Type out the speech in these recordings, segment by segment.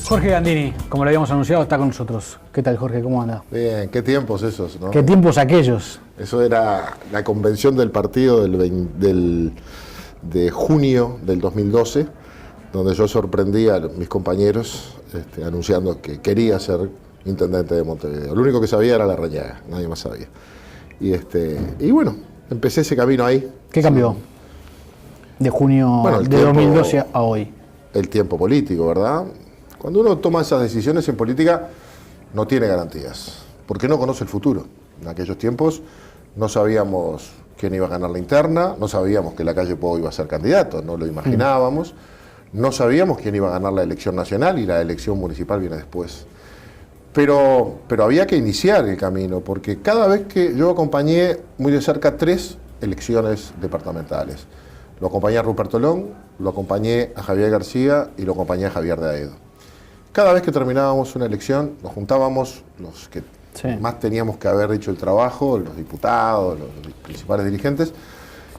Jorge Gandini, como lo habíamos anunciado, está con nosotros. ¿Qué tal, Jorge? ¿Cómo anda? Bien, qué tiempos esos, ¿no? ¿Qué tiempos aquellos? Eso era la convención del partido de junio del 2012, donde yo sorprendí a mis compañeros anunciando que quería ser intendente de Montevideo. Lo único que sabía era Larrañaga, nadie más sabía. Y bueno, empecé ese camino ahí. ¿Qué cambió de junio de 2012 a hoy? El tiempo político, ¿verdad? Cuando uno toma esas decisiones en política, no tiene garantías, porque no conoce el futuro. En aquellos tiempos no sabíamos quién iba a ganar la interna, no sabíamos que Lacalle Pou iba a ser candidato, no lo imaginábamos, no sabíamos quién iba a ganar la elección nacional y la elección municipal viene después. Pero había que iniciar el camino, porque cada vez que yo acompañé muy de cerca 3 elecciones departamentales. Lo acompañé a Ruperto Long, lo acompañé a Javier García y lo acompañé a Javier de Aedo. Cada vez que terminábamos una elección, nos juntábamos los que más teníamos que haber hecho el trabajo, los diputados, los principales dirigentes,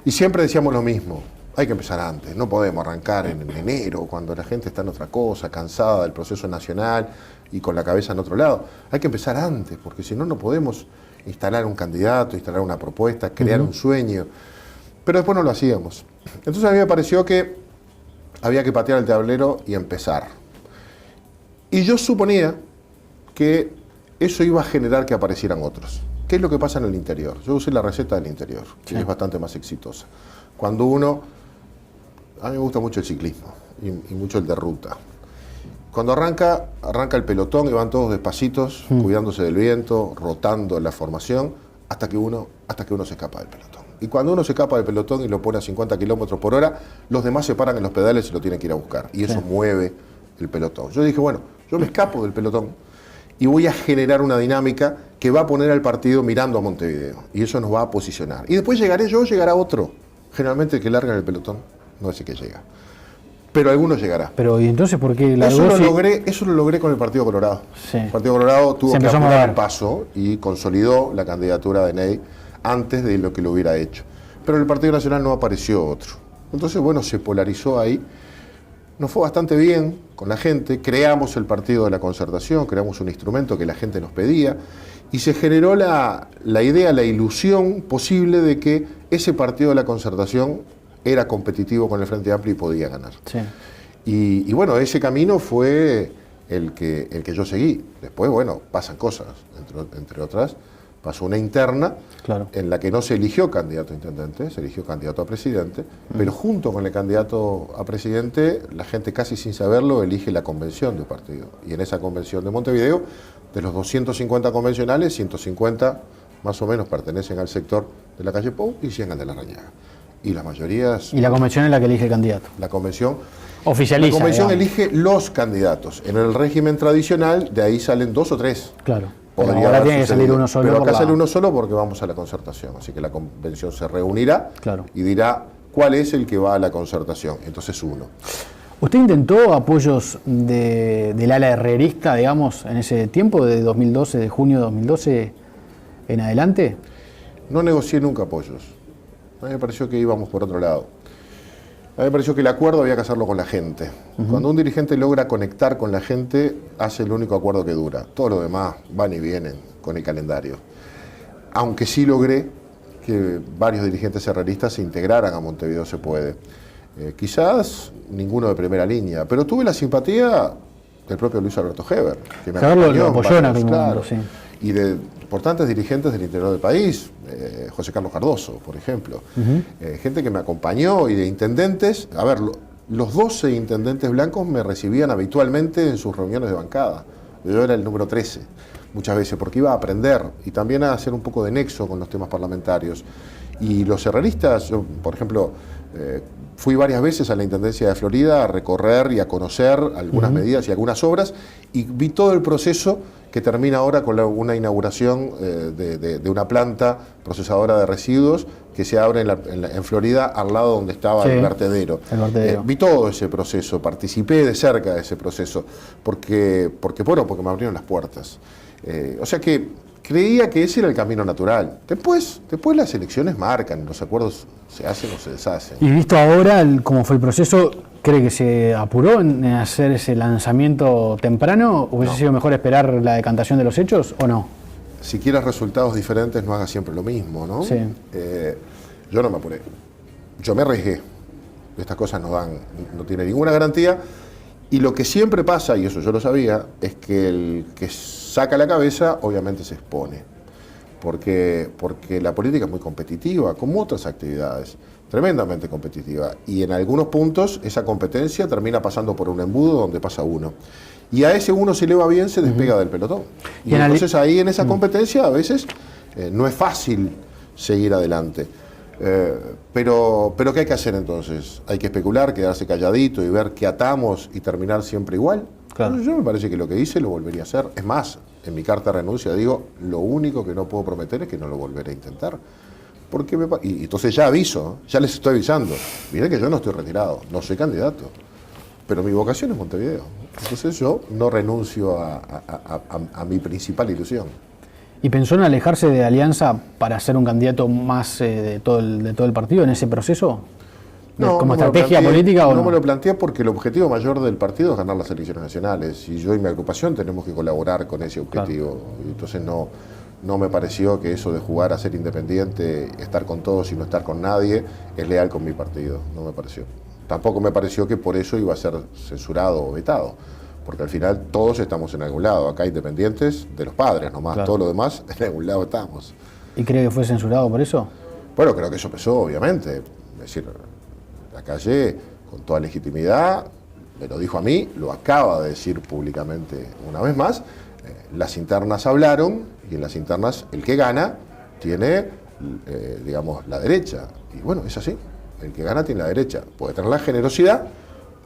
y siempre decíamos lo mismo: hay que empezar antes, no podemos arrancar en enero, cuando la gente está en otra cosa, cansada del proceso nacional y con la cabeza en otro lado. Hay que empezar antes, porque si no, no podemos instalar un candidato, instalar una propuesta, crear un sueño. Pero después no lo hacíamos. Entonces a mí me pareció que había que patear el tablero y empezar. Y yo suponía que eso iba a generar que aparecieran otros. ¿Qué es lo que pasa en el interior? Yo usé la receta del interior, que es bastante más exitosa. Cuando a mí me gusta mucho el ciclismo y mucho el de ruta. Cuando arranca el pelotón y van todos despacitos, cuidándose del viento, rotando la formación, hasta que uno se escapa del pelotón. Y cuando uno se escapa del pelotón y lo pone a 50 kilómetros por hora, los demás se paran en los pedales y lo tienen que ir a buscar. Y eso mueve el pelotón. Yo dije, bueno, yo me escapo del pelotón y voy a generar una dinámica que va a poner al partido mirando a Montevideo. Y eso nos va a posicionar. Y después llegaré yo, llegará otro. Generalmente el que larga en el pelotón no es el que llega. Pero alguno llegará. Pero ¿y entonces por qué eso lo logré con el Partido Colorado. Sí. El Partido Colorado tuvo que apurar el paso y consolidó la candidatura de Ney antes de lo que lo hubiera hecho. Pero en el Partido Nacional no apareció otro. Entonces, bueno, se polarizó ahí. Nos fue bastante bien con la gente, creamos el Partido de la Concertación, creamos un instrumento que la gente nos pedía y se generó la idea, la ilusión posible de que ese Partido de la Concertación era competitivo con el Frente Amplio y podía ganar. Sí. Y bueno, ese camino fue el que yo seguí. Después, bueno, pasan cosas, entre otras. Pasó una interna en la que no se eligió candidato a intendente, se eligió candidato a presidente, pero junto con el candidato a presidente, la gente casi sin saberlo elige la convención del partido. Y en esa convención de Montevideo, de los 250 convencionales, 150 más o menos pertenecen al sector de Lacalle Pou y 100 al de Larrañaga. Y las mayorías... ¿Y la convención es la que elige el candidato? La convención... Oficializa, la convención elige los candidatos. En el régimen tradicional, de ahí salen 2 o 3. Claro. Ahora tiene que salir uno solo. Pero acá sale uno solo porque vamos a la concertación. Así que la convención se reunirá y dirá cuál es el que va a la concertación. Entonces uno. ¿Usted intentó apoyos del ala herrerista, digamos, en ese tiempo, de 2012, de junio de 2012 en adelante? No negocié nunca apoyos. A mí me pareció que íbamos por otro lado. A mí me pareció que el acuerdo había que hacerlo con la gente. Cuando un dirigente logra conectar con la gente, hace el único acuerdo que dura. Todo lo demás van y vienen con el calendario. Aunque sí logré que varios dirigentes herreristas se integraran a Montevideo Se Puede. Quizás ninguno de primera línea, pero tuve la simpatía del propio Luis Alberto Heber, que me apoyó en aquel momento, sí. Y de importantes dirigentes del interior del país, José Carlos Cardoso, por ejemplo, gente que me acompañó y de intendentes. A ver, los 12 intendentes blancos me recibían habitualmente en sus reuniones de bancada. Yo era el número 13 muchas veces, porque iba a aprender y también a hacer un poco de nexo con los temas parlamentarios. Y los herreristas, yo, por ejemplo, fui varias veces a la Intendencia de Florida a recorrer y a conocer algunas medidas y algunas obras, y vi todo el proceso que termina ahora con una inauguración de una planta procesadora de residuos que se abre en Florida, al lado donde estaba el vertedero. Vi todo ese proceso, participé de cerca de ese proceso, porque me abrieron las puertas. O sea que creía que ese era el camino natural. Después las elecciones marcan, los acuerdos se hacen o se deshacen. Y visto ahora cómo fue el proceso, ¿cree que se apuró en hacer ese lanzamiento temprano? ¿Hubiese sido mejor esperar la decantación de los hechos o no? Si quieres resultados diferentes, no hagas siempre lo mismo, ¿no? Sí. Yo no me apuré. Yo me arriesgué. Estas cosas no tienen ninguna garantía. Y lo que siempre pasa, y eso yo lo sabía, es que el que saca la cabeza, obviamente se expone. Porque la política es muy competitiva, como otras actividades, tremendamente competitiva. Y en algunos puntos esa competencia termina pasando por un embudo donde pasa uno. Y a ese uno, si le va bien, se despega del pelotón. Y entonces ahí en esa competencia a veces no es fácil seguir adelante. Pero ¿qué hay que hacer entonces? Hay que especular, quedarse calladito y ver qué atamos y terminar siempre igual. Claro. Yo me parece que lo que hice lo volvería a hacer. Es más, en mi carta de renuncia digo, lo único que no puedo prometer es que no lo volveré a intentar. Porque y entonces ya aviso, ya les estoy avisando. Miren que yo no estoy retirado, no soy candidato. Pero mi vocación es Montevideo. Entonces yo no renuncio a mi principal ilusión. ¿Y pensó en alejarse de Alianza para ser un candidato más de todo el partido en ese proceso? No, ¿Como estrategia política o no? No me lo planteé porque el objetivo mayor del partido es ganar las elecciones nacionales. Y yo y mi agrupación tenemos que colaborar con ese objetivo. Claro. Entonces no me pareció que eso de jugar a ser independiente, estar con todos y no estar con nadie, es leal con mi partido. No me pareció. Tampoco me pareció que por eso iba a ser censurado o vetado. Porque al final todos estamos en algún lado. Acá independientes de los padres nomás. Claro. Todo lo demás en algún lado estamos. ¿Y cree que fue censurado por eso? Bueno, creo que eso pesó, obviamente. Es decir, la calle, con toda legitimidad, me lo dijo a mí, lo acaba de decir públicamente una vez más. Las internas hablaron y en las internas el que gana tiene, digamos, la derecha. Y bueno, es así. El que gana tiene la derecha. Puede tener la generosidad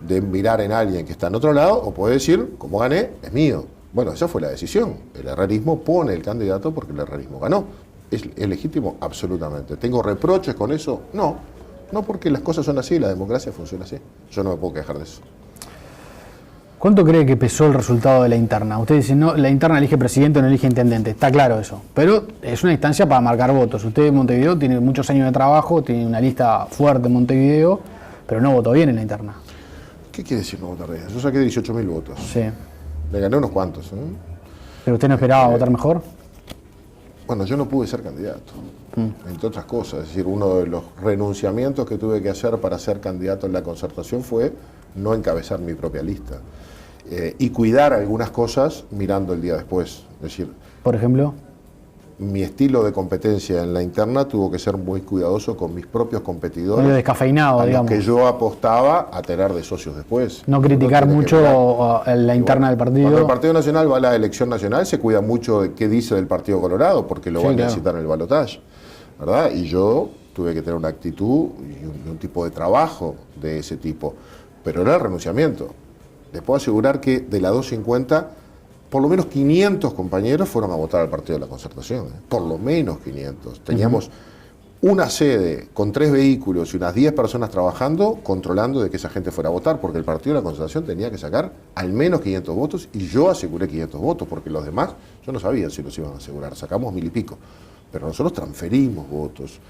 de mirar en alguien que está en otro lado o puede decir, como gané, es mío. Bueno, esa fue la decisión. El herrerismo pone el candidato porque el herrerismo ganó. ¿Es legítimo? Absolutamente. ¿Tengo reproches con eso? No. No, porque las cosas son así, la democracia funciona así. Yo no me puedo quejar de eso. ¿Cuánto cree que pesó el resultado de la interna? Usted dice, no, la interna elige presidente o no elige intendente. Está claro eso. Pero es una instancia para marcar votos. Usted en Montevideo tiene muchos años de trabajo, tiene una lista fuerte en Montevideo, pero no votó bien en la interna. ¿Qué quiere decir no votar bien? Yo saqué 18.000 votos. Sí. Le gané unos cuantos. ¿Pero usted no esperaba votar mejor? Bueno, yo no pude ser candidato, entre otras cosas. Es decir, uno de los renunciamientos que tuve que hacer para ser candidato en la Concertación fue no encabezar mi propia lista. Y cuidar algunas cosas mirando el día después. Es decir, por ejemplo, mi estilo de competencia en la interna tuvo que ser muy cuidadoso con mis propios competidores. Medio descafeinado, a digamos. Los que yo apostaba a tener de socios después. No criticar mucho la interna del partido. Cuando el Partido Nacional va a la elección nacional, se cuida mucho de qué dice del Partido Colorado, porque lo van a necesitar en el balotaje, ¿verdad? Y yo tuve que tener una actitud y un tipo de trabajo de ese tipo. Pero era el renunciamiento. Les puedo asegurar que de la 250, por lo menos 500 compañeros fueron a votar al Partido de la Concertación. Por lo menos 500. Teníamos una sede con 3 vehículos y unas 10 personas trabajando, controlando de que esa gente fuera a votar, porque el Partido de la Concertación tenía que sacar al menos 500 votos y yo aseguré 500 votos, porque los demás, yo no sabía si los iban a asegurar. Sacamos 1000 y pico. Pero nosotros transferimos votos.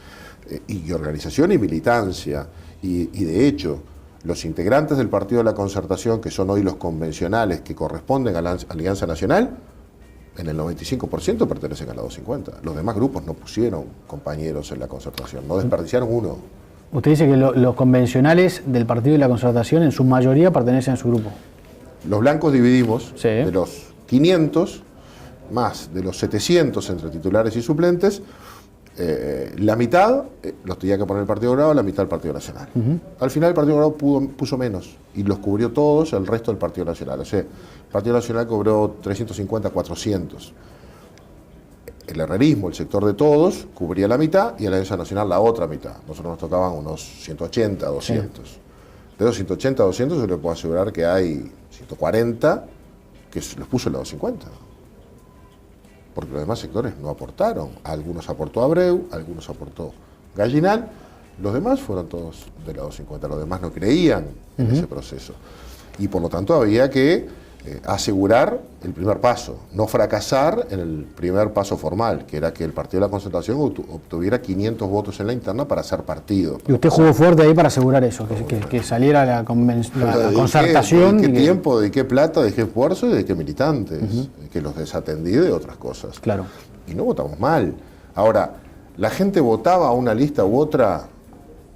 Y organización y militancia. Y de hecho, los integrantes del Partido de la Concertación, que son hoy los convencionales que corresponden a la Alianza Nacional, en el 95% pertenecen a la 250. Los demás grupos no pusieron compañeros en la Concertación, no desperdiciaron uno. Usted dice que los convencionales del Partido de la Concertación en su mayoría pertenecen a su grupo. Los blancos dividimos de los 500, más de los 700 entre titulares y suplentes, la mitad los tenía que poner el Partido Colorado, la mitad el Partido Nacional. Al final el Partido Colorado puso menos y los cubrió todos el resto del Partido Nacional. O sea, el Partido Nacional cobró 350, 400. El herrerismo, el sector de todos, cubría la mitad y la Alianza Nacional la otra mitad. Nosotros nos tocaban unos 180, 200. Sí. De esos 180, 200 yo le puedo asegurar que hay 140 que los puso en la 250. Porque los demás sectores no aportaron. Algunos aportó Abreu, algunos aportó Gallinal, los demás fueron todos de la 250, los demás no creían en ese proceso. Y por lo tanto había que asegurar el primer paso, no fracasar en el primer paso formal, que era que el Partido de la Concertación obtuviera 500 votos en la interna para ser partido. Y usted jugó fuerte ahí para asegurar eso, que saliera la concertación. ¿De qué tiempo, de qué plata, de qué esfuerzo y de qué militantes? Que los desatendí de otras cosas. Claro. Y no votamos mal. Ahora, ¿la gente votaba a una lista u otra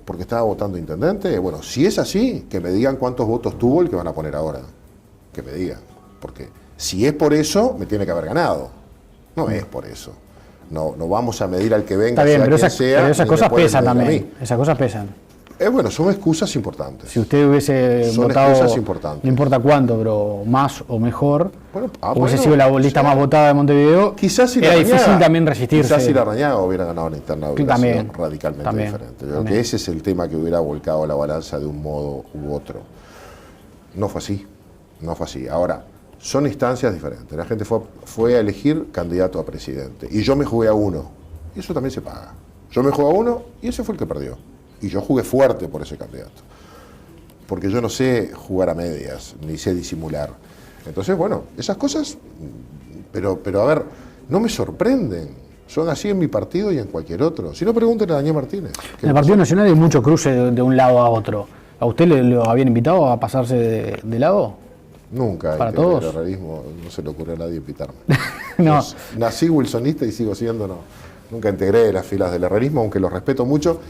porque estaba votando intendente? Bueno, si es así, que me digan cuántos votos tuvo el que van a poner ahora. Que me digan. Porque si es por eso, me tiene que haber ganado. No es por eso. No vamos a medir al que venga, está bien, sea pero quien sea. Pero esas cosas pesan también. Esas cosas pesan. Bueno, son excusas importantes. Si usted hubiese son votado, excusas importantes. No importa cuánto, pero más o mejor, bueno, hubiese sido la lista más votada de Montevideo, quizás si era difícil también resistirse. Quizás si Larrañaga hubiera ganado la interna hubiera sido radicalmente diferente. Yo creo que ese es el tema que hubiera volcado la balanza de un modo u otro. No fue así. No fue así. Ahora, son instancias diferentes. La gente fue a elegir candidato a presidente. Y yo me jugué a uno. Y eso también se paga. Yo me jugué a uno y ese fue el que perdió. Y yo jugué fuerte por ese candidato. Porque yo no sé jugar a medias, ni sé disimular. Entonces, bueno, esas cosas, pero a ver, no me sorprenden. Son así en mi partido y en cualquier otro. Si no, pregúntenle a Daniel Martínez. En el Partido Nacional hay mucho cruce de un lado a otro. ¿A usted lo habían invitado a pasarse de lado? Nunca. ¿Para todos? El herrerismo no se le ocurrió a nadie invitarme. No. Nací wilsonista y sigo siendo, no. Nunca integré las filas del herrerismo, aunque lo respeto mucho.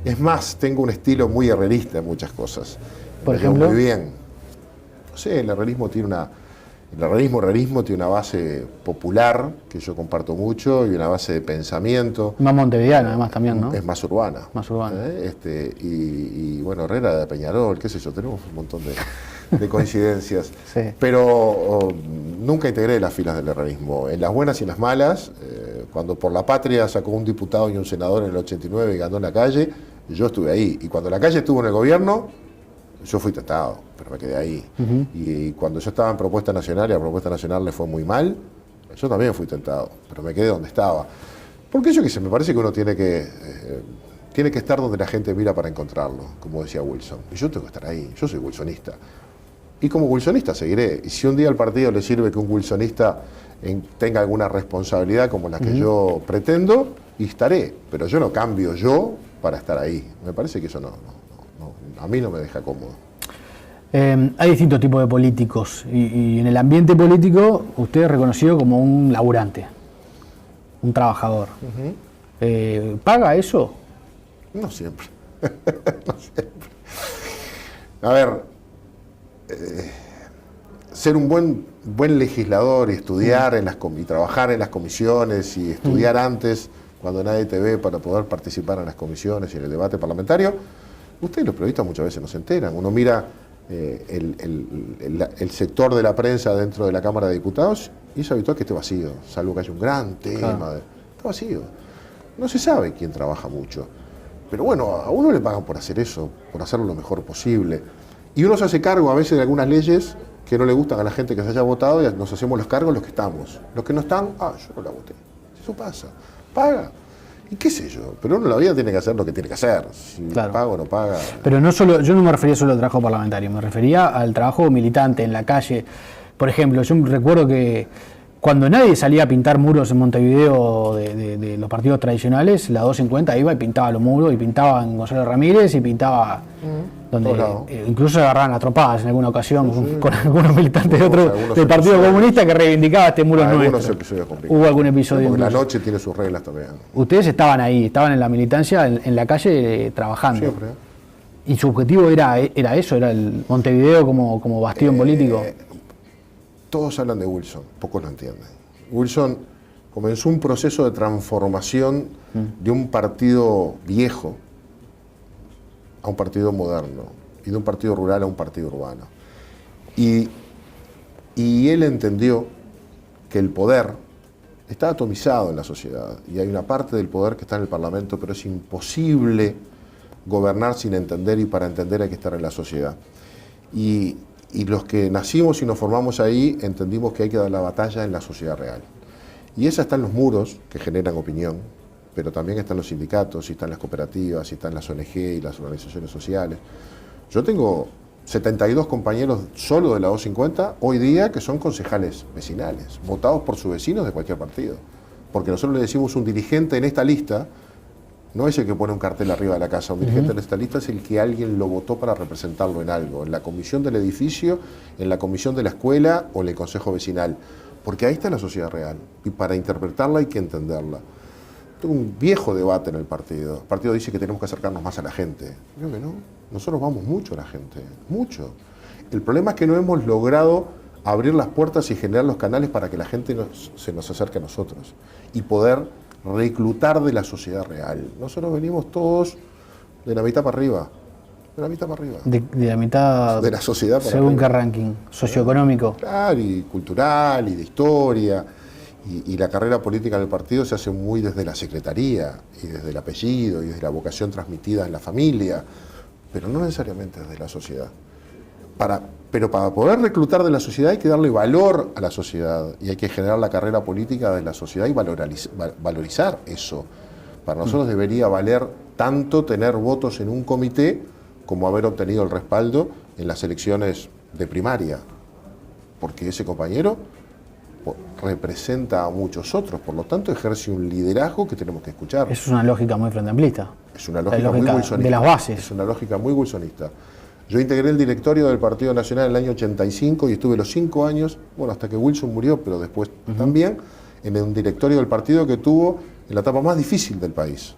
Es más, tengo un estilo muy herrerista en muchas cosas. Por ejemplo. Muy bien. No sé, el herrerismo tiene una base popular, que yo comparto mucho, y una base de pensamiento. Más montevideana, además, también, ¿no? Es más urbana. Más urbana. Y bueno, Herrera de Peñarol, qué sé yo, tenemos un montón de coincidencias. Sí. Pero nunca integré las filas del herrerismo. En las buenas y en las malas, cuando Por la Patria sacó un diputado y un senador en el 89 y ganó en la calle, yo estuve ahí. Y cuando la calle estuvo en el gobierno, yo fui tentado, pero me quedé ahí. Y cuando yo estaba en Propuesta Nacional y a Propuesta Nacional le fue muy mal, yo también fui tentado, pero me quedé donde estaba. Porque yo qué sé, me parece que uno tiene que estar donde la gente mira para encontrarlo, como decía Wilson. Y yo tengo que estar ahí, yo soy wilsonista. Y como wilsonista seguiré. Y si un día al partido le sirve que un wilsonista tenga alguna responsabilidad como la que yo pretendo, y estaré. Pero yo no cambio yo para estar ahí. Me parece que eso no, a mí no me deja cómodo. Hay distintos tipos de políticos y en el ambiente político usted es reconocido como un laburante, un trabajador. ¿Paga eso? No siempre. No siempre. A ver, ser un buen legislador y estudiar y trabajar en las comisiones y estudiar antes, cuando nadie te ve, para poder participar en las comisiones y en el debate parlamentario, ustedes los periodistas muchas veces no se enteran. Uno mira el sector de la prensa dentro de la Cámara de Diputados y es habitual que esté vacío, salvo que haya un gran tema. Claro. Está vacío. No se sabe quién trabaja mucho. Pero bueno, a uno le pagan por hacer eso, por hacerlo lo mejor posible. Y uno se hace cargo a veces de algunas leyes que no le gustan a la gente que se haya votado y nos hacemos los cargos los que estamos. Los que no están, yo no la voté. Eso pasa. Paga. Y qué sé yo, pero uno en la vida tiene que hacer lo que tiene que hacer. Si claro. Paga o no paga. Pero no solo, yo no me refería solo al trabajo parlamentario, me refería al trabajo militante en la calle. Por ejemplo, yo recuerdo que cuando nadie salía a pintar muros en Montevideo de los partidos tradicionales, la 250 iba y pintaba los muros, y pintaba en Gonzalo Ramírez y pintaba donde incluso se agarraban a trompadas en alguna ocasión con algunos militantes del Partido Comunista que reivindicaba este muro nuestro. Hubo algún episodio. Porque la noche tiene sus reglas también. Ustedes estaban ahí, estaban en la militancia, en la calle trabajando. Siempre. ¿Y su objetivo era eso? ¿Era el Montevideo como bastión político? Todos hablan de Wilson, pocos lo entienden. Wilson comenzó un proceso de transformación de un partido viejo a un partido moderno, y de un partido rural a un partido urbano. Y él entendió que el poder está atomizado en la sociedad, y hay una parte del poder que está en el Parlamento, pero es imposible gobernar sin entender, y para entender hay que estar en la sociedad. Y los que nacimos y nos formamos ahí entendimos que hay que dar la batalla en la sociedad real. Y esa está en los muros, que generan opinión, pero también están los sindicatos, y están las cooperativas, y están las ONG y las organizaciones sociales. Yo tengo 72 compañeros solo de la 250 hoy día que son concejales vecinales, votados por sus vecinos de cualquier partido. Porque nosotros le decimos un dirigente en esta lista, no es el que pone un cartel arriba de la casa, un dirigente en esta lista es el que alguien lo votó para representarlo en algo, en la comisión del edificio, en la comisión de la escuela o en el consejo vecinal. Porque ahí está la sociedad real y para interpretarla hay que entenderla. Tengo un viejo debate en el partido. El partido dice que tenemos que acercarnos más a la gente. Creo que no. Nosotros vamos mucho a la gente, mucho. El problema es que no hemos logrado abrir las puertas y generar los canales para que la gente se nos acerque a nosotros y poder reclutar de la sociedad real. Nosotros venimos todos de la mitad para arriba. De la mitad para arriba. De la mitad de la sociedad para según arriba. qué ranking, socioeconómico. Claro, y cultural, y de historia. Y la carrera política del partido se hace muy desde la secretaría, y desde el apellido, y desde la vocación transmitida en la familia, pero no necesariamente desde la sociedad. Pero para poder reclutar de la sociedad hay que darle valor a la sociedad, y hay que generar la carrera política de la sociedad y valorizar eso. Para nosotros debería valer tanto tener votos en un comité como haber obtenido el respaldo en las elecciones de primaria, porque ese compañero representa a muchos otros, por lo tanto ejerce un liderazgo que tenemos que escuchar. Eso es una lógica muy frente amplista. Es una lógica muy wilsonista. De las bases. Es una lógica muy wilsonista. Yo integré el directorio del Partido Nacional en el año 85 y estuve los 5 años, bueno, hasta que Wilson murió, pero después también, en un directorio del partido que tuvo en la etapa más difícil del país,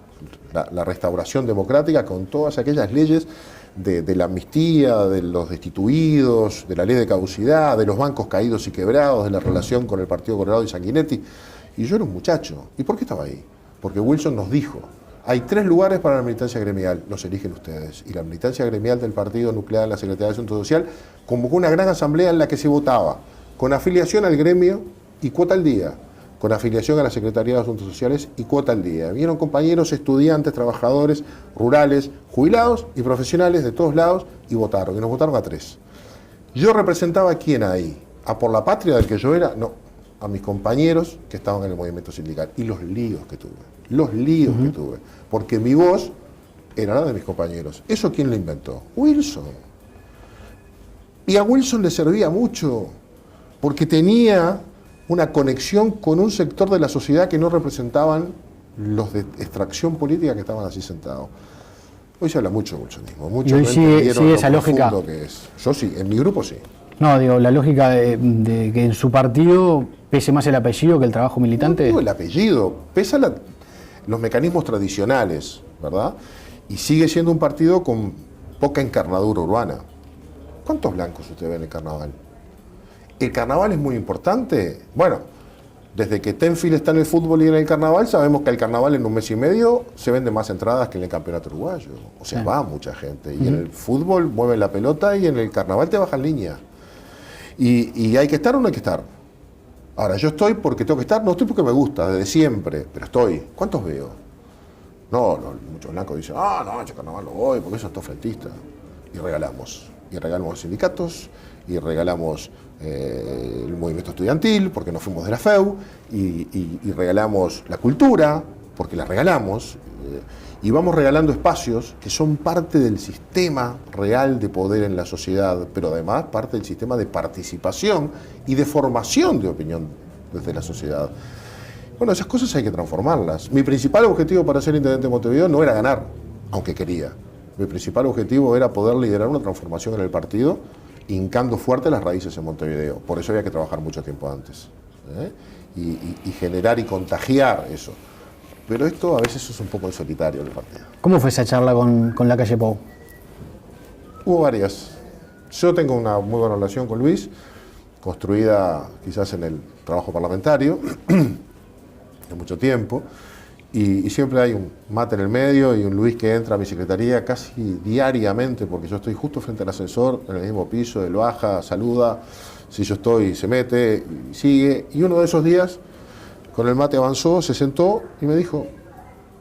la restauración democrática con todas aquellas leyes de la amnistía, de los destituidos, de la ley de caducidad, de los bancos caídos y quebrados, de la relación con el Partido Colorado y Sanguinetti. Y yo era un muchacho. ¿Y por qué estaba ahí? Porque Wilson nos dijo, hay 3 lugares para la militancia gremial, los eligen ustedes. Y la militancia gremial del Partido Nuclear en la Secretaría de Asuntos Social convocó una gran asamblea en la que se votaba con afiliación al gremio y cuota al día, con afiliación a la Secretaría de Asuntos Sociales y cuota al día. Vieron compañeros, estudiantes, trabajadores, rurales, jubilados y profesionales de todos lados y votaron. Y nos votaron a 3. ¿Yo representaba a quién ahí? ¿A Por la Patria del que yo era? No. A mis compañeros que estaban en el movimiento sindical. Y los líos que tuve. Los líos que tuve. Porque mi voz era la de mis compañeros. ¿Eso quién lo inventó? Wilson. Y a Wilson le servía mucho. Porque tenía una conexión con un sector de la sociedad que no representaban los de extracción política que estaban así sentados. Hoy se habla mucho de wilsonismo. Muchos no entendieron lo esa lógica que es. Yo sí, en mi grupo sí. No, digo, la lógica de que en su partido pese más el apellido que el trabajo militante. No digo el apellido, pesa los mecanismos tradicionales, ¿verdad? Y sigue siendo un partido con poca encarnadura urbana. ¿Cuántos blancos usted ve en el carnaval? ¿El carnaval es muy importante? Bueno, desde que Tenfield está en el fútbol y en el carnaval, sabemos que el carnaval en un mes y medio se venden más entradas que en el campeonato uruguayo. O sea, va mucha gente. Y en el fútbol mueven la pelota y en el carnaval te bajan línea. ¿Y hay que estar o no hay que estar? Ahora, yo estoy porque tengo que estar, no estoy porque me gusta, desde siempre, pero estoy. ¿Cuántos veo? No, muchos blancos dicen, no, yo carnaval no voy, porque eso es todo frentista. Y regalamos los sindicatos, y regalamos el movimiento estudiantil, porque nos fuimos de la FEU, y regalamos la cultura, porque la regalamos, y vamos regalando espacios que son parte del sistema real de poder en la sociedad, pero además parte del sistema de participación y de formación de opinión desde la sociedad. Bueno, esas cosas hay que transformarlas. Mi principal objetivo para ser intendente de Montevideo no era ganar, aunque quería. Mi principal objetivo era poder liderar una transformación en el partido, hincando fuerte las raíces en Montevideo. Por eso había que trabajar mucho tiempo antes. Y generar y contagiar eso. Pero esto a veces es un poco en solitario en el partido. ¿Cómo fue esa charla con la calle Pou? Hubo varias. Yo tengo una muy buena relación con Luis, construida quizás en el trabajo parlamentario, de mucho tiempo, y siempre hay un mate en el medio y un Luis que entra a mi secretaría casi diariamente, porque yo estoy justo frente al ascensor, en el mismo piso, él baja, saluda, si yo estoy, se mete, y sigue, y uno de esos días, con el mate avanzó, se sentó y me dijo,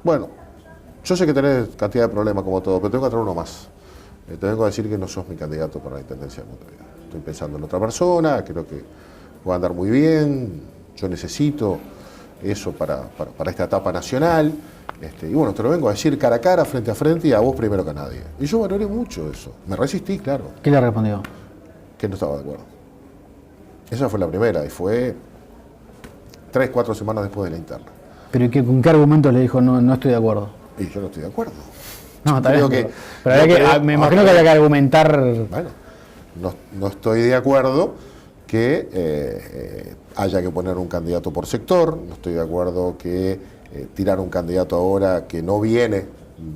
bueno, yo sé que tenés cantidad de problemas como todo, pero tengo que traer uno más. Te vengo a decir que no sos mi candidato para la Intendencia de Montevideo. Estoy pensando en otra persona, creo que va a andar muy bien, yo necesito eso para esta etapa nacional. Y bueno, te lo vengo a decir cara a cara, frente a frente y a vos primero que a nadie. Y yo valoré mucho eso. Me resistí, claro. ¿Qué le respondió? Que no estaba de acuerdo. Esa fue la primera y fue 3, 4 semanas después de la interna. ¿Pero con qué argumentos le dijo no estoy de acuerdo? Y yo no estoy de acuerdo. No, está bien, Que, pero me imagino que había que argumentar. Bueno, no estoy de acuerdo que haya que poner un candidato por sector, no estoy de acuerdo que tirar un candidato ahora que no viene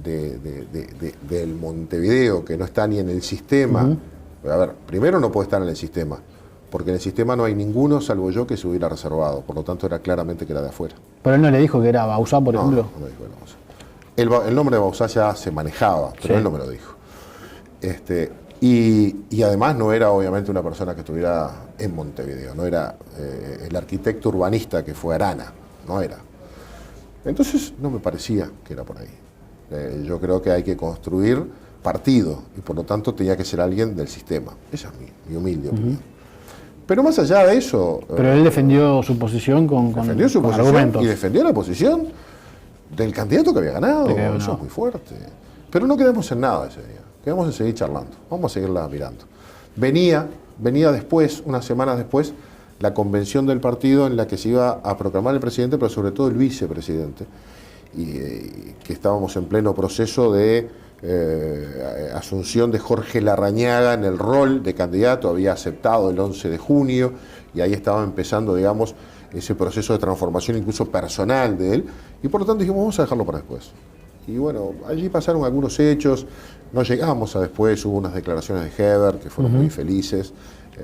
del Montevideo, que no está ni en el sistema. A ver, primero no puede estar en el sistema, porque en el sistema no hay ninguno, salvo yo, que se hubiera reservado, por lo tanto era claramente que era de afuera. Pero él no le dijo que era Bauzá, por ejemplo. No me dijo que era Bauzá. El nombre de Bauzá ya se manejaba, pero él no me lo dijo. Y además no era obviamente una persona que estuviera en Montevideo, no era el arquitecto urbanista que fue Arana, no era. Entonces no me parecía que era por ahí. Yo creo que hay que construir partido y por lo tanto tenía que ser alguien del sistema. Esa es mi humilde opinión. Pero más allá de eso... Pero él defendió su posición con argumentos. Y defendió la posición del candidato que había ganado. Eso es muy fuerte. Pero no quedamos en nada ese día. Quedamos en seguir charlando. Vamos a seguirla mirando. Venía después, unas semanas después, la convención del partido en la que se iba a proclamar el presidente, pero sobre todo el vicepresidente, y que estábamos en pleno proceso de asunción de Jorge Larrañaga en el rol de candidato, había aceptado el 11 de junio, y ahí estaba empezando, digamos, ese proceso de transformación incluso personal de él, y por lo tanto dijimos, vamos a dejarlo para después. Y bueno, allí pasaron algunos hechos, no llegamos a después, hubo unas declaraciones de Heber que fueron muy felices,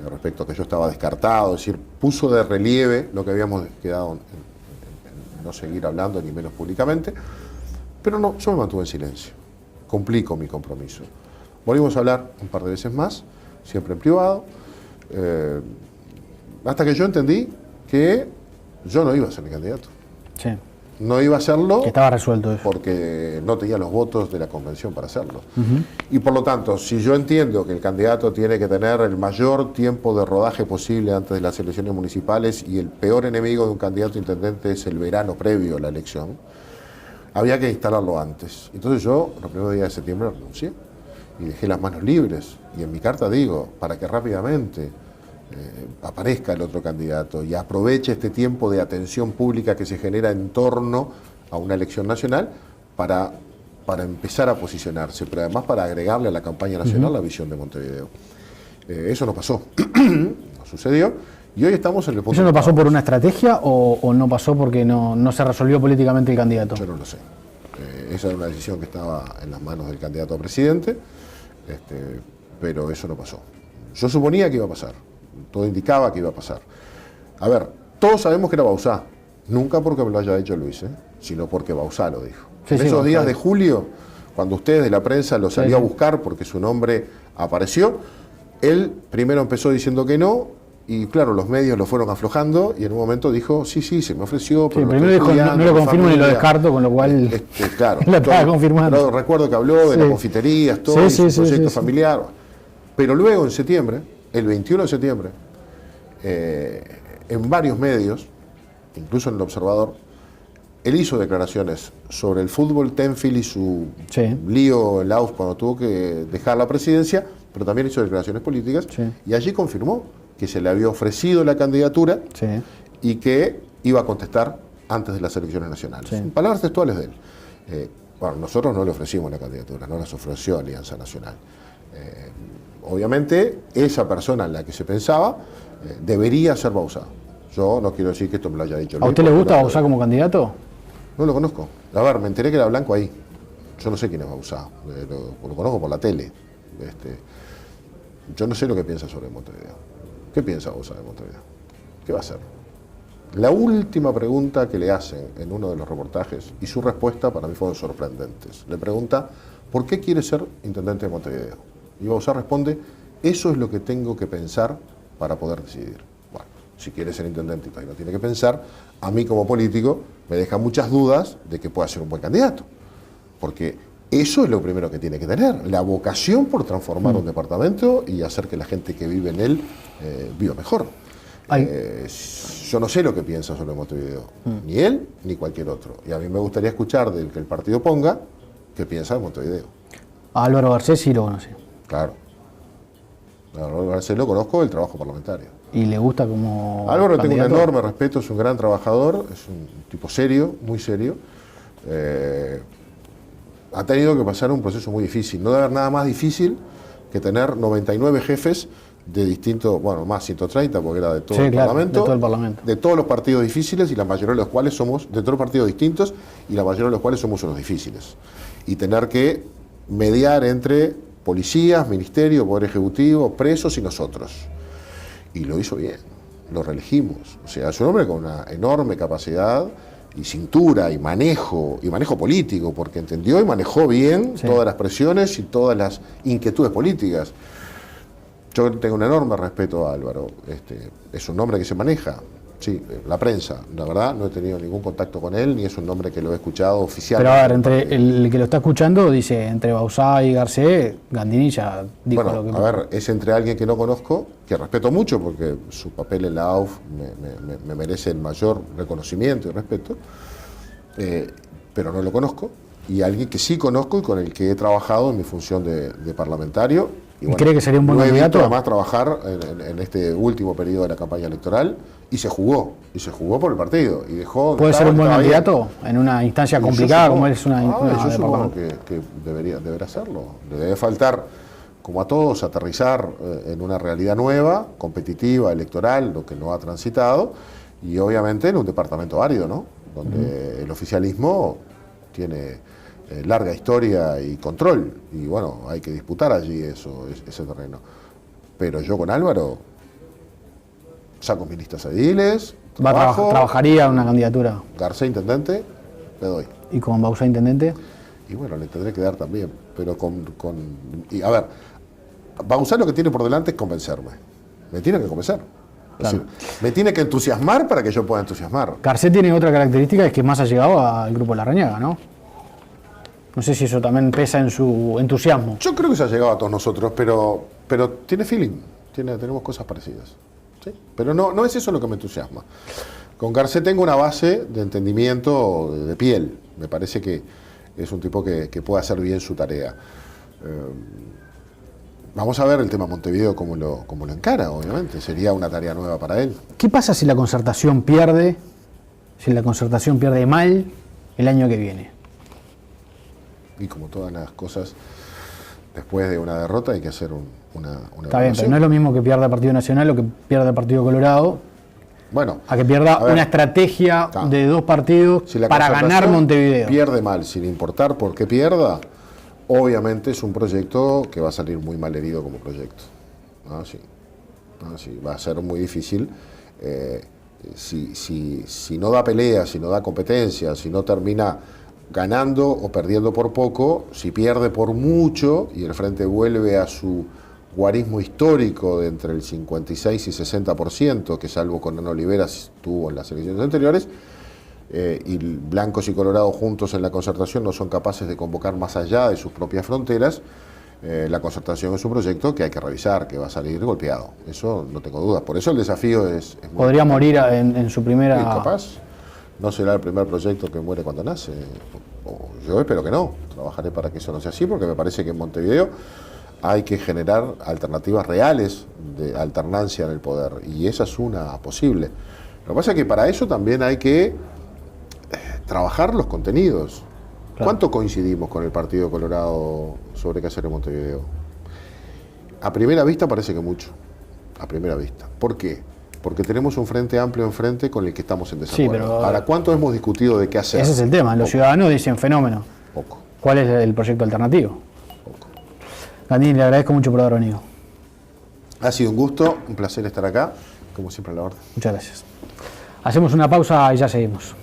respecto a que yo estaba descartado, es decir, puso de relieve lo que habíamos quedado en no seguir hablando, ni menos públicamente, pero no, yo me mantuve en silencio, cumplí con mi compromiso. Volvimos a hablar un par de veces más, siempre en privado, hasta que yo entendí que yo no iba a ser mi candidato. Sí. No iba a hacerlo. Que estaba resuelto eso. Porque no tenía los votos de la convención para hacerlo. Y por lo tanto, si yo entiendo que el candidato tiene que tener el mayor tiempo de rodaje posible antes de las elecciones municipales y el peor enemigo de un candidato intendente es el verano previo a la elección, había que instalarlo antes. Entonces yo, los primeros días de septiembre, renuncié y dejé las manos libres. Y en mi carta digo, para que rápidamente aparezca el otro candidato y aproveche este tiempo de atención pública que se genera en torno a una elección nacional para empezar a posicionarse, pero además para agregarle a la campaña nacional la visión de Montevideo. Eso no pasó, no sucedió, y hoy estamos en el punto. ¿Eso no pasó por una estrategia o no pasó porque no se resolvió políticamente el candidato? Yo no lo sé. Esa era una decisión que estaba en las manos del candidato a presidente, pero eso no pasó. Yo suponía que iba a pasar. Todo indicaba que iba a pasar. A ver, todos sabemos que era Bauzá, nunca porque me lo haya dicho Luis, sino porque Bauzá lo dijo. En esos días de julio, cuando ustedes de la prensa lo salió a buscar porque su nombre apareció, él primero empezó diciendo que no, y claro, los medios lo fueron aflojando, y en un momento dijo, sí, se me ofreció, pero primero dijo, no lo confirmo ni lo descarto, con lo cual claro, lo estaba confirmando. Pero recuerdo que habló de las confiterías, todo, su proyecto familiar. Pero luego en septiembre, el 21 de septiembre, en varios medios, incluso en El Observador, él hizo declaraciones sobre el fútbol Tenfield y su lío en Laos cuando tuvo que dejar la presidencia, pero también hizo declaraciones políticas, y allí confirmó que se le había ofrecido la candidatura y que iba a contestar antes de las elecciones nacionales. En palabras textuales de él. Bueno, nosotros no le ofrecimos la candidatura, no las ofreció Alianza Nacional. Obviamente, esa persona en la que se pensaba debería ser Bauzá. Yo no quiero decir que esto me lo haya dicho. ¿A usted le gusta Bauzá como candidato? No lo conozco. A ver, me enteré que era blanco ahí. Yo no sé quién es Bauzá. Lo conozco por la tele. Yo no sé lo que piensa sobre Montevideo. ¿Qué piensa Bauzá de Montevideo? ¿Qué va a hacer? La última pregunta que le hacen en uno de los reportajes, y su respuesta para mí fueron sorprendentes. Le pregunta, ¿por qué quiere ser intendente de Montevideo? Y Bauzá responde, eso es lo que tengo que pensar para poder decidir. Bueno, si quiere ser intendente y todavía no tiene que pensar, a mí como político me deja muchas dudas de que pueda ser un buen candidato. Porque eso es lo primero que tiene que tener, la vocación por transformar un departamento y hacer que la gente que vive en él viva mejor. Yo no sé lo que piensa sobre Montevideo, ni él ni cualquier otro. Y a mí me gustaría escuchar del que el partido ponga qué piensa de Montevideo. A Álvaro Garcés sí lo conoce. Claro. A Álvaro Garcés lo conozco del trabajo parlamentario. ¿Y le gusta como Álvaro tengo un candidato? enorme respeto, es un gran trabajador, es un tipo serio, muy serio. Ha tenido que pasar un proceso muy difícil. No debe haber nada más difícil que tener 99 jefes de distintos, bueno, más 130 porque era de todo, Sí, el, claro, Parlamento, de todo el Parlamento, de todos los partidos difíciles y la mayoría de los cuales somos, de todos los partidos distintos y la mayoría de los cuales somos unos difíciles. Y tener que mediar entre policías, ministerio, poder ejecutivo, presos y nosotros. Y lo hizo bien, lo reelegimos. O sea, es un hombre con una enorme capacidad y cintura y manejo político, porque entendió y manejó bien todas las presiones y todas las inquietudes políticas. Yo tengo un enorme respeto a Álvaro. Es un hombre que se maneja, sí, la prensa. La verdad, no he tenido ningún contacto con él, ni es un nombre que lo he escuchado oficialmente. Pero a ver, entre el que lo está escuchando dice, entre Bauzá y Garcés, Gandini ya dijo bueno, lo que... a ver, es entre alguien que no conozco, que respeto mucho, porque su papel en la AUF me merece el mayor reconocimiento y respeto, pero no lo conozco, y alguien que sí conozco y con el que he trabajado en mi función de parlamentario. ¿Y bueno, cree que sería un buen candidato? candidato? Además trabajar en este último periodo de la campaña electoral, y se jugó por el partido, y dejó... ¿Puede ser un buen candidato en una instancia complicada como es una yo supongo que deberá hacerlo. Le debe faltar, como a todos, aterrizar en una realidad nueva, competitiva, electoral, lo que no ha transitado, y obviamente en un departamento árido, ¿no? Donde el oficialismo tiene larga historia y control, y bueno, hay que disputar allí ese terreno. Pero yo con Álvaro saco mis listas ediles, trabajaría una candidatura. Garcés intendente, le doy. ¿Y con Bauzá intendente? Y bueno, le tendré que dar también, pero y a ver, Bauzá lo que tiene por delante es convencerme. Me tiene que convencer. Claro. Es decir, me tiene que entusiasmar para que yo pueda entusiasmar. Garcés tiene otra característica, es que más ha llegado al grupo Larrañaga, ¿no? No sé si eso también pesa en su entusiasmo. Yo creo que se ha llegado a todos nosotros, pero tiene feeling, tenemos cosas parecidas. ¿Sí? Pero no es eso lo que me entusiasma. Con Garcés tengo una base de entendimiento de piel. Me parece que es un tipo que puede hacer bien su tarea. Vamos a ver el tema Montevideo cómo lo encara, obviamente. Sería una tarea nueva para él. ¿Qué pasa si la concertación pierde mal el año que viene? Y como todas las cosas, después de una derrota hay que hacer una Está bien, pero no es lo mismo que pierda el Partido Nacional o que pierda el Partido Colorado, bueno, a que pierda una estrategia de dos partidos para ganar Montevideo. Pierde mal, sin importar por qué pierda, obviamente es un proyecto que va a salir muy mal herido como proyecto. Sí, va a ser muy difícil. Si no da pelea, si no da competencia, si no termina ganando o perdiendo por poco, si pierde por mucho y el Frente vuelve a su guarismo histórico de entre el 56 y 60%, que salvo con Hernán Oliveras tuvo en las elecciones anteriores, y blancos y colorados juntos en la concertación no son capaces de convocar más allá de sus propias fronteras, la concertación es un proyecto que hay que revisar, que va a salir golpeado. Eso no tengo dudas. Por eso el desafío es muy ¿Podría morir en su primera...? Sí, capaz. No será el primer proyecto que muere cuando nace. Yo espero que no. Trabajaré para que eso no sea así, porque me parece que en Montevideo hay que generar alternativas reales de alternancia en el poder. Y esa es una posible. Lo que pasa es que para eso también hay que trabajar los contenidos. Claro. ¿Cuánto coincidimos con el Partido Colorado sobre qué hacer en Montevideo? A primera vista parece que mucho. A primera vista. ¿Por qué? Porque tenemos un frente amplio enfrente con el que estamos en desacuerdo. Sí, pero ahora, ¿cuánto hemos discutido de qué hacer? Ese es el tema. Los ciudadanos dicen fenómeno. Poco. ¿Cuál es el proyecto alternativo? Poco. Gandini, le agradezco mucho por haber venido. Ha sido un gusto, un placer estar acá, como siempre a la orden. Muchas gracias. Hacemos una pausa y ya seguimos.